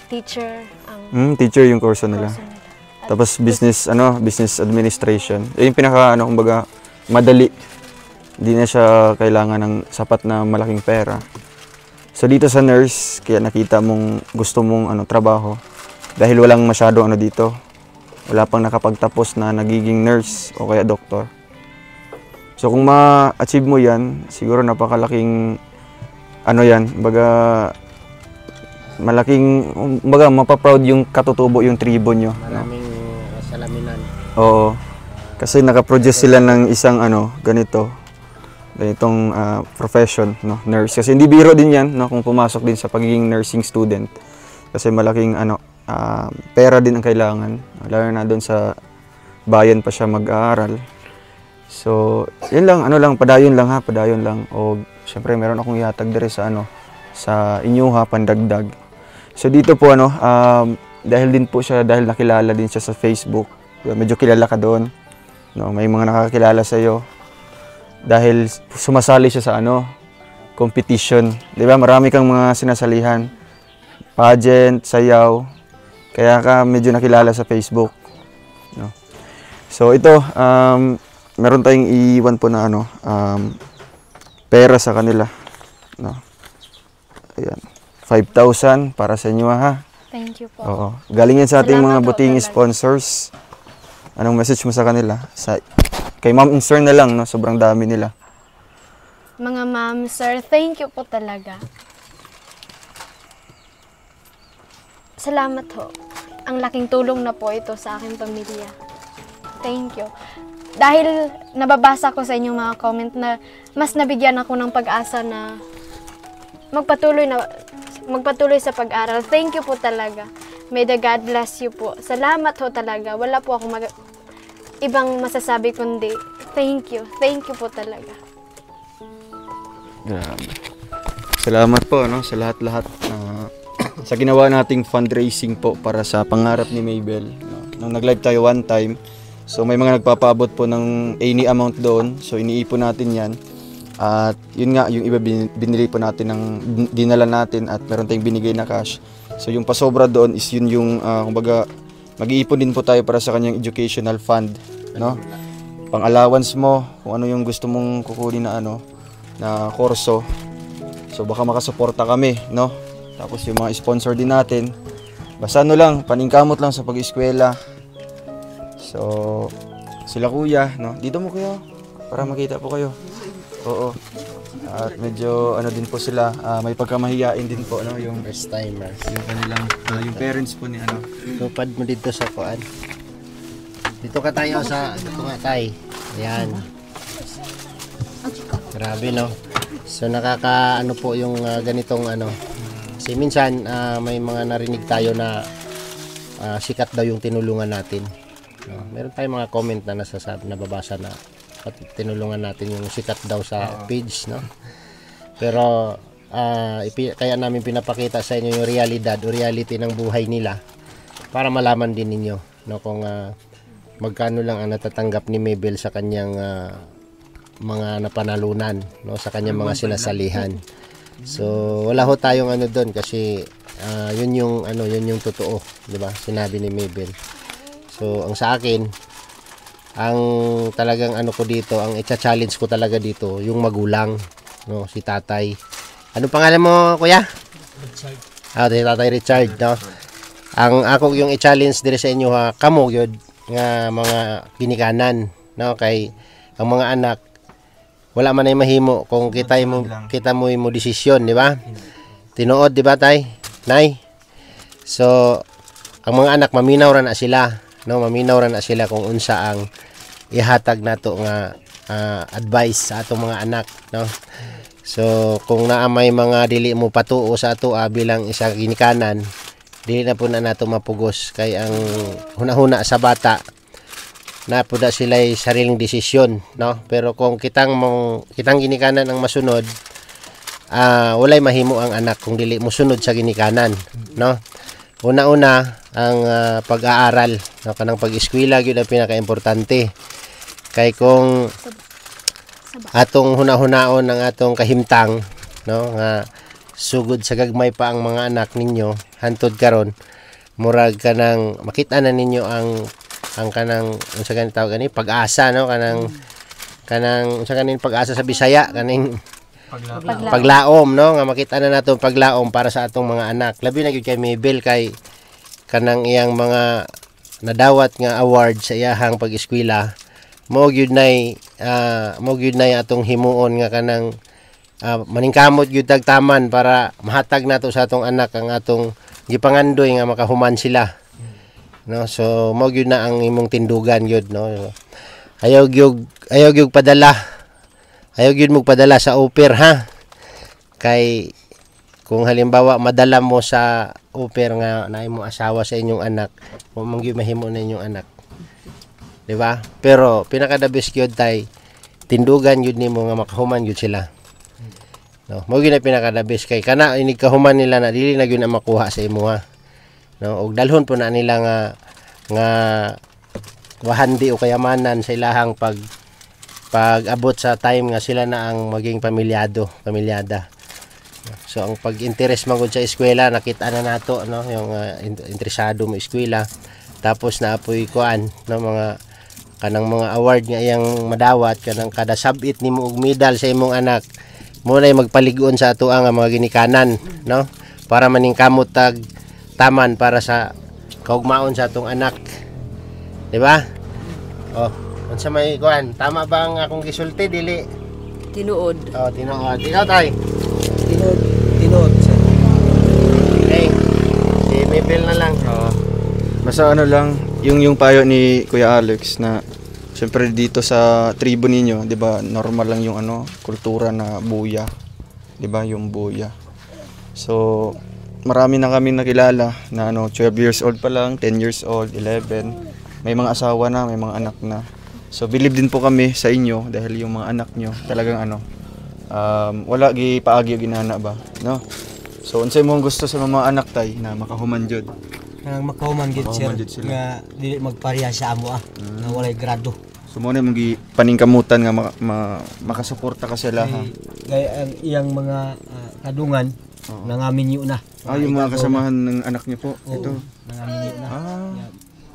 teacher ang teacher yung kurso nila. kurso nila. Tapos business administration. Yung pinaka kumbaga madali. Hindi na siya kailangan ng sapat na malaking pera. So dito sa nurse, kaya nakita mong gusto mong trabaho dahil walang masyado dito. Wala pang nakapagtapos na nagiging nurse o kaya doktor. So kung ma-achieve mo 'yan, siguro napakalaking ano yan, baga malaking, baga mapaproud yung katutubo yung tribo nyo. No? Maraming salaminan. Oo. Kasi nakaproduce sila ng isang ganitong profession, no, nurse. Kasi hindi biro din yan, no, kung pumasok din sa pagiging nursing student. Kasi malaking pera din ang kailangan. Lalo na doon sa bayan pa siya mag-aaral. So, yun lang, padayon lang. O, syempre, meron akong ihatag dire sa sa inyo pandagdag. So, dito po, dahil din po siya, dahil nakilala din siya sa Facebook, medyo kilala ka doon. No, may mga nakakilala sa iyo. Dahil sumasali siya sa competition. 'Di ba? Marami kang mga sinasalihan. Pageant, sayaw. Kaya ka medyo nakilala sa Facebook. No. So, ito, meron tayong iiwan po na pera sa kanila. No. Ayan. 5,000 para sa inyo, ha? Thank you po. Oo. Galing yan sa ating Salamat mga po, buting talaga. sponsors. Anong message mo sa kanila? Kay Ma'am Insern na lang, no? Sobrang dami nila. Mga ma'am, sir, thank you po talaga. Salamat ho. Ang laking tulong na po ito sa aking pamilya. Thank you. Dahil nababasa ko sa inyong mga comment na mas nabigyan ako ng pag-asa na magpatuloy sa pag-aral. Thank you po talaga. May the God bless you po. Salamat ho talaga. Wala po akong ibang masasabi kundi thank you. Thank you po talaga. Grabe. Salamat po sa lahat-lahat sa ginawa nating fundraising po para sa pangarap ni Maybel. Nung nag-live tayo one time, so may mga nagpapaabot po ng any amount doon. So iniipon natin 'yan. At yun nga, yung iba binili po natin dinala natin at meron tayong binigay na cash. So yung pasobra doon is yun yung kumbaga mag-iipon din po tayo para sa kanyang educational fund, no? Pang-allowance mo, kung ano yung gusto mong kukunin na kurso. So baka makasuporta kami, no? Tapos yung mga sponsor din natin. Basta lang, paningkamot lang sa pag-eskwela. So sila kuya, no? Dito mo kayo para makita po kayo. Oo. At medyo din po sila, may pagkamahiyain din po, no, yung First timers. yung kanilang yung parents po ni Tupad mo dito sa kuan. Dito ka tayo sa tay. Ayan. Grabe, no. So nakaka po yung ganitong kasi minsan may mga narinig tayo na sikat daw yung tinulungan natin. No? Meron tayong mga comment na nababasa na tinulungan natin yung sikat daw sa page, no? Pero kaya namin pinapakita sa inyo yung realidad o reality ng buhay nila para malaman din ninyo, no, kung magkano lang ang natatanggap ni Maybel sa kanyang mga napanalunan, no, sa kanyang mga sinasalihan. So wala ho tayong doon kasi yun yung totoo, 'di ba? Sinabi ni Maybel. So ang sa akin, ang talagang ko dito, ang i-challenge ko talaga dito, yung magulang, no, si tatay. Ano pangalan mo, kuya? Richard. Si tatay Richard, no. Ang ako yung i-challenge dire sa inyo kamo gyud nga mga ginikanan, no, kay ang mga anak wala man ay mahimo kung kita mo desisyon, di ba? Tinuod, di ba, tay? Nay. So ang mga anak maminaw ra na sila. No, maminaw ra na sila kung unsa ang ihatag nato nga advice sa atong mga anak, no. So kung naa may mga dili mo patuo sa ato bilang isa ginikanan, dili na po na nato mapugos kay ang hunahuna sa bata na po da sila sariling desisyon, no. Pero kung kitang ginikanan ang masunod, walay mahimo ang anak kung dili mo sunod sa ginikanan, no. Una-una ang pag-aaral, no, kanang pag-eskwela gyud ang pinaka-importante. Kay kung atong hunahunahon ng atong kahimtang, no, nga sugod sa gagmay pa ang mga anak ninyo hantod karon, murag kanang makita na ninyo ang kanang unsa gani tawag gani pag-asa, no, kanang unsa ganing pag-asa sa Bisaya, kaning paglaom, no, nga makita na nato paglaom para sa atong mga anak. Labi na gyud kay Maybel kay kanang iyang mga nadawat nga award sa iyahang pag-eskwela mo gyud nay atong himuon nga kanang maningkamot gyud tagtaman para mahatag nato sa atong anak ang atong gipangandoy nga makahuman sila. No, so mo gyud na ang imong tindugan gyud, no. Ayaw gyud padala. Ayaw gyud mo padala sa oper, ha. Kay kung halimbawa madala mo sa oper nga na imong asawa sa inyong anak, mo man gyud mahimo na inyong anak. Di ba? Pero pinaka the best gyud tay tindugan gyud nimo nga makahuman gyud sila. No, mo gyud na pinaka the best kay kana inig kahuman nila na dili na gyud na makuha sa imo, ha. No, og dalhon po na nila nga wahandi o kayamanan sa ilahang pag abot sa time nga sila na ang maging pamilyada. So ang pag-interest man gud sa eskwela nakita na nato, no, yung interesado mo eskwela. Tapos naapoy kuan no mga kanang mga award nga iyang madawat kanang kada sabit nimo og medal sa imong anak. Mo na magpaligon sa ato nga mga ginikanan, no, para maningkamot tag taman para sa kaugmaon sa atong anak. Di ba? Oh, unsa may kuan? Tama ba ang akong gisulti dili? Tinuod. Oh, tinuod. Ikaw tay. Tinod, sir. Okay. Si Mabel na lang. Basta ano lang, yung payo ni Kuya Alex na syempre dito sa tribo ninyo, 'di ba, normal lang yung kultura na buya. 'Di ba, yung buya. So, marami na kaming nakilala na 12 years old pa lang, 10 years old, 11. May mga asawa na, may mga anak na. So, believe din po kami sa inyo dahil yung mga anak nyo talagang wala gi paagi og ginana ba, no? So, unsay mo gusto sa mga anak tay na makahuman jud? Nang makahuman gid sir nga dili magpareha sa amo nga walay grado. So mo na mong paningkamutan nga makasuporta ka sila, ha. Gay ang iyang mga kadungan nangaminyo na. Yung mga kasamahan ng anak niyo po. Ito. Nangaminyo na.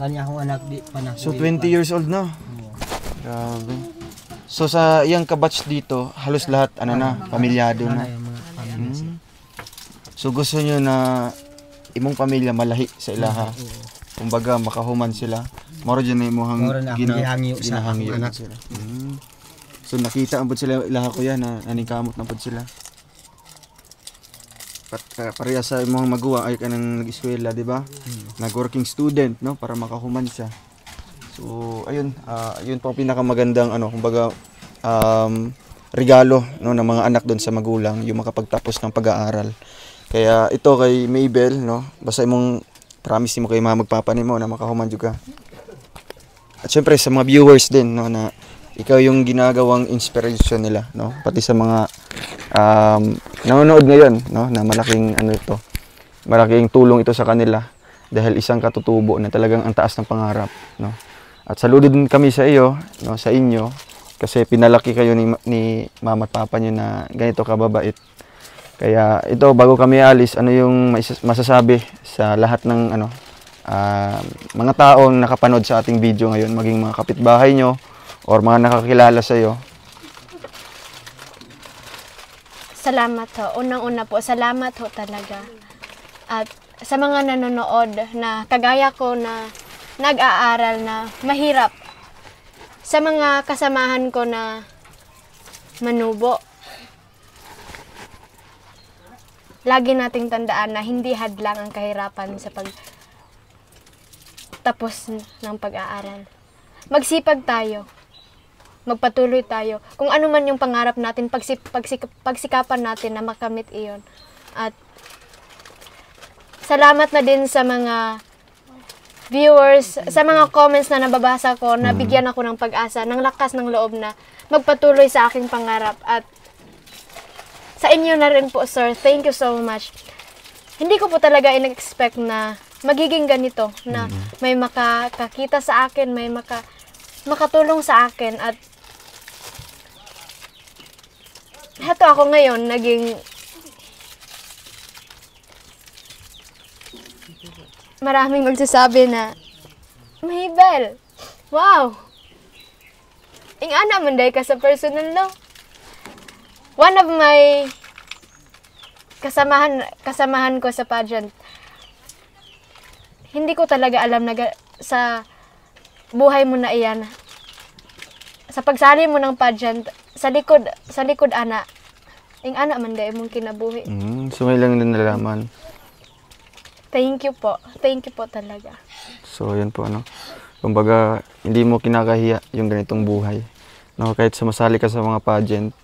Kanya akong anak di pa na. So 20 years old na. Grabe. So sa iyang kabatch dito, halos lahat pamilyado na. So gusto niyo na imong pamilya malahi sa ilaha. Kumbaga makahuman sila. Moro dyan na imong ginahangyo sa anak sila. So nakita ang sila ilaha ko yan na naningkamot na pod sila. Pareha sa imong maguwa ay kanang nag-eskwela, di ba? Nag-working student, no, para makahuman siya. So ayun, yun po pinakamagandang kumbaga regalo, no, ng mga anak doon sa magulang, yung makapagtapos ng pag-aaral. Kaya ito kay Mabel, no, basta imong promise mo kay mama magpapa nimo na makahuman jud ka. At syempre sa mga viewers din, no, na ikaw yung ginagawang inspiration nila, no, pati sa mga nanonood ngayon, no, na malaking malaking tulong ito sa kanila dahil isang katutubo na talagang ang taas ng pangarap, no. At saludo din kami sa iyo, no, sa inyo kasi pinalaki kayo ni mama at papa niyo na ganito kababait. Kaya ito, bago kami alis, ano yung masasabi sa lahat ng mga taong nakapanood sa ating video ngayon, maging mga kapitbahay nyo or mga nakakilala sa iyo? Salamat ho. Unang-una po, salamat ho talaga. At sa mga nanonood na kagaya ko na nag-aaral na mahirap, sa mga kasamahan ko na manubo, lagi nating tandaan na hindi hadlang ang kahirapan sa pagtapos ng pag-aaral. Magsipag tayo. Magpatuloy tayo. Kung ano man yung pangarap natin, pagsikapan natin na makamit iyon. At salamat na din sa mga viewers, sa mga comments na nababasa ko, nabigyan ako ng pag-asa, ng lakas ng loob na magpatuloy sa aking pangarap. At sa inyo na rin po, sir. Thank you so much. Hindi ko po talaga in-expect na magiging ganito, na may makakakita sa akin, may makatulong sa akin. At heto ako ngayon, naging maraming magsasabi na, Mabel, wow! Ingana man dahil ka sa personal, no? One of my kasamahan ko sa pageant, hindi ko talaga alam na sa buhay mo na iyan, sa pagsali mo ng pageant, sa likod ana, ing ana man day mong kinabuhi. So may lang din nalaman. Thank you po talaga. So yun po ano. Kumbaga hindi mo kinakahiya yung ganitong buhay. No, kahit sumasali ka sa mga pageant,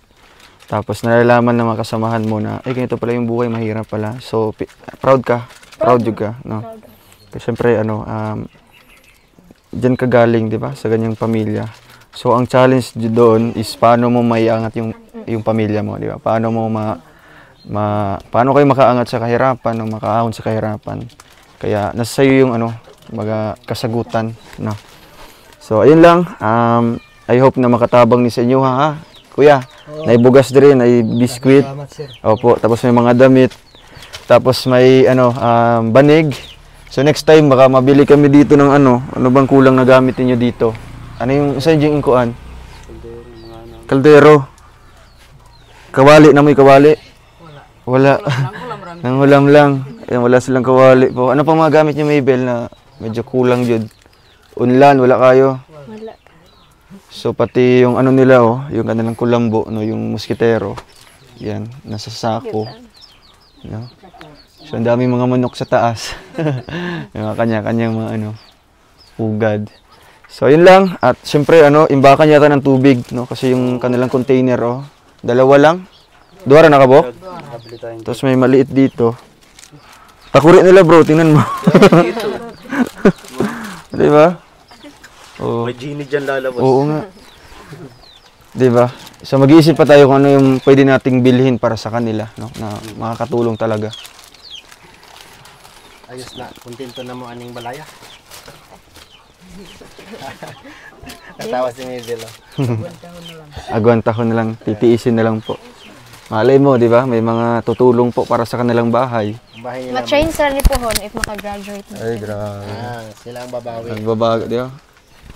tapos nalalaman ng mga kasamahan mo na ganito pala yung buhay, mahirap pala. So proud ka, proud ka, no. Kasi syempre ano, diyan ka galing, 'di ba? Sa ganyang pamilya. So ang challenge doon is paano mo maiangat yung pamilya mo, 'di ba? Paano mo paano kayo makaangat sa kahirapan o makaahon sa kahirapan. Kaya nasa iyo yung ano, mga kasagutan, no. So ayun lang, I hope na makatabang ni sa inyo ha. Kuya, naibugas din, ay biskwit. Salamat, sir. Opo, tapos may mga damit. Tapos may ano, banig. So next time baka mabili kami dito ng ano bang kulang na gamit niyo dito? Ano yung sa yung inkuan? Kaldero. Kawali na may kawali. Wala. Nang ulam lang. Ayan, wala silang kawali po. Ano pang mga gamit niyo, Maybel, na medyo kulang jud? Unlan, wala kayo? Wala. So pati yung ano nila yung kanilang kulambo, no, yung musketero. Yan, nasa sako. No? So ang daming mga manok sa taas. Yung kanya-kanyang mga ano, pugad. So yun lang, at syempre imbakan yata ng tubig, no, kasi yung kanilang container dalawa lang. Duwara na kabok? Tapos may maliit dito. Takuri nila bro, tingnan mo. Di ba? May genie dyan lalabas. Oo nga. Di ba? So mag-iisip pa tayo kung ano yung pwede nating bilhin para sa kanila, no, na makakatulong talaga. Ayos na, kontento na mo aning balaya. Katawa si Maybel. Agwantahon na lang, titiisin na lang po. Malay mo, di ba? May mga tutulong po para sa kanilang bahay. Bahay nila. Ma-change sa ni pohon if makagraduate na. Ay, grabe. Sila ang babawi. Nagbabago, di ba?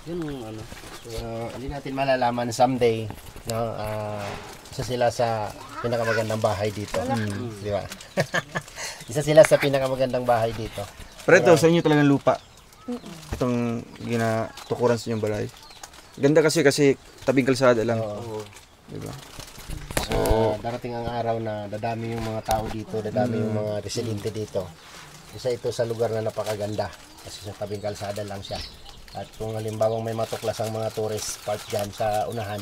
Yun ano. So, hindi natin malalaman someday, no, isa sila sa pinakamagandang bahay dito. Di ba? Isa sila sa pinakamagandang bahay dito. Pero ito, sa inyo talagang lupa. Itong ginatukuran sa inyong balay. Ganda kasi tabing kalsada lang. Di ba? So, darating ang araw na dadami yung mga tao dito, dadami yung mga residente dito. Isa ito sa lugar na napakaganda kasi sa tabing kalsada lang siya. At kung halimbawang may matuklas ang mga tourist park dyan sa unahan,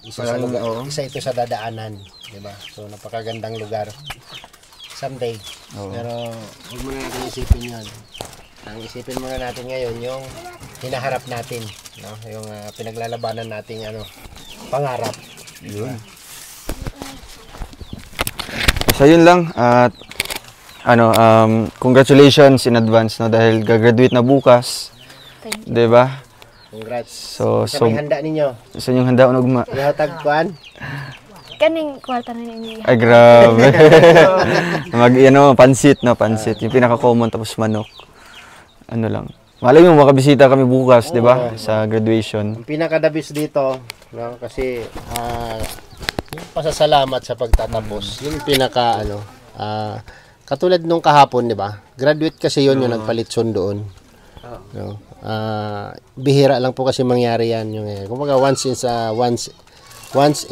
isa ito sa dadaanan, di ba? So, napakagandang lugar. Someday. Pero, huwag muna natin isipin yun. Ang isipin muna natin ngayon yung hinaharap natin, no? Yung pinaglalabanan nating pangarap. Yun. So yun lang, at congratulations in advance, no, dahil gagraduate na bukas. 'Di ba? Congrats. So may handa ninyo. Sa inyong handa ugma. Ihatag kuan. Kaning kwarta na ninyo. Ay grabe. Pansit, no, pansit. Yung pinaka-common, tapos manok. Ano lang. Malay mo makabisita kami bukas, 'di ba? Sa graduation. Ang pinakadabis dito, no, kasi yung pasasalamat sa pagtatapos. Yung pinaka katulad nung kahapon, 'di ba? Graduate kasi yun yung nagpalitson doon. No? Bihira lang po kasi mangyari yan yung kumbaga once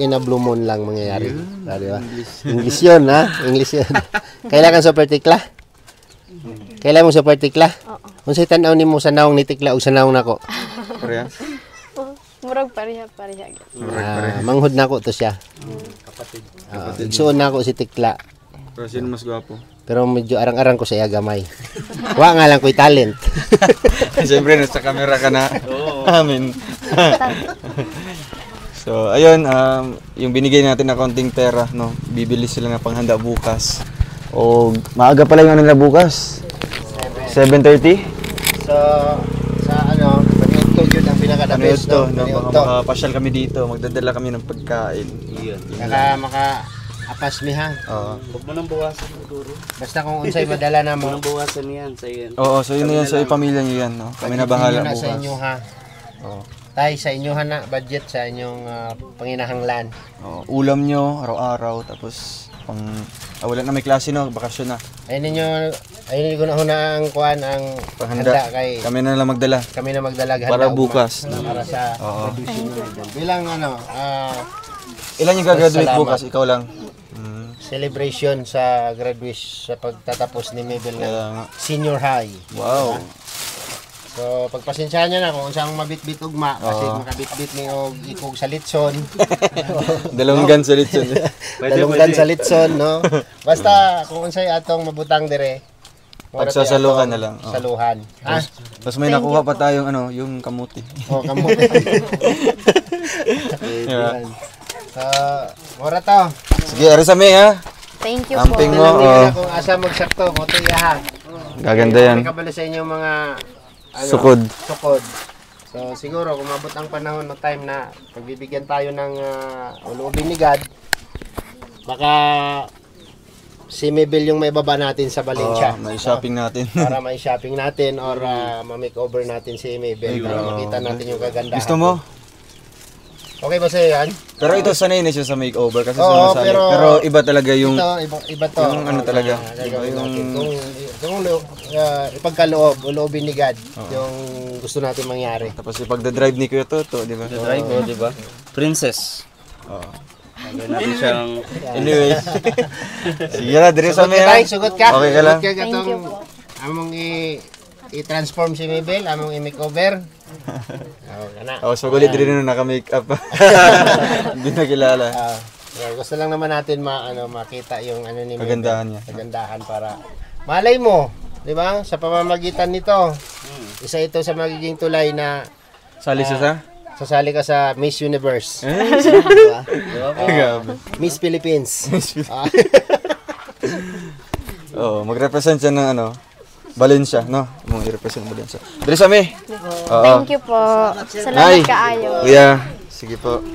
in a blue moon lang mangyayari. Di ba? English yun, ha? English yun. Kailangan sa partikla? Kailangan mo sa partikla? Kung sa'y tanaw ni mo sa naong ni tikla o sa naong nako? Pareha? Murag pareha. Manghod na ko to siya. Kapatid. Igsuon na ako si tikla. Pero sino mas gwapo? Pero medyo arang-arang ko sa iya gamay. Wa nga lang ko'y talent. Siyempre, nasa camera ka na. Amin. So, ayun, yung binigay natin na konting pera, no, bibili sila ng panghanda bukas. O, maaga pala yung nila bukas? 7:30? So, sa paniudto yun ang pinaka-the-best. Makapasyal kami dito, magdadala kami ng pagkain. Apas mi ha. Oo. Huwag mo nang bawasan siguro. Basta kung unsay madala na mo. Huwag mo nang bawasan yan sa yan. Oo, so yun na yan sa pamilya niyo yan, no? Kami na bahala bukas. Sa inyo ha. Oo. Tay, sa inyo ha na budget sa inyong panginahanglan. Oo, ulam nyo araw-araw, tapos wala na may klase, no, bakasyon na. Ayun ko na ang kuan ang panghanda kay kami na lang magdala. Kami na magdala para bukas, no? Para sa graduation. Bilang ilan yung gagraduate bukas? Ikaw lang? celebration sa graduation sa pagtatapos ni Mabel ng senior high. Wow. So pagpasensyahan niya na kung saan mabitbit ugma kasi makabitbit ni og ikog sa litson. Dalawang sa litson. Dalawang sa litson, no? Basta kung unsay atong mabutang dire. Pagsasaluhan na lang. Saluhan. Tapos may nakuha pa tayong yung kamuti. Kamuti. Mora to. Sige, arisame ha. Thank you Amping po. mo. Kung asa magsakto, mo to iyahan. Gaganda yan. May kabalo sa inyo mga Sukod. So siguro kung mabot ang panahon ng time na pagbibigyan tayo ng uluubin ni God, baka si Mabel yung may baba natin sa Valencia. May shopping natin. Para may shopping natin or ma-makeover natin si Mabel para makita natin yung kagandahan. Gusto mo? Okay ba sa'yo yan? Pero ito sanay na siya sa makeover kasi Oo, sumasali. pero Pero iba talaga yung iba to. yung ano talaga. Iba yung ipagkaloob, uloobin ni God yung gusto natin mangyari. Tapos ipagda-drive ni Kuya Toto, di ba? Drive, di ba? Princess. Gagawin natin siyang... Anyways. Sige na, dire sa Sugot may. sugot ka. Okay ka lang. Sugot ka gatong among i-transform si Mabel, among i-makeover. Kana. So ulit din na naka-make up. Hindi na kilala. Gusto lang naman natin makita yung ni Mabel. Kagandahan niya. Kagandahan para malay mo, 'di ba? Sa pamamagitan nito, isa ito sa magiging tulay na Sali siya sa? sasali ka sa Miss Universe. Miss Philippines. Mag-represent siya ng Valencia, no? Mong i-represent Valencia. Diri sa me. Thank you po. Salamat kaayo. Kuya, sige po.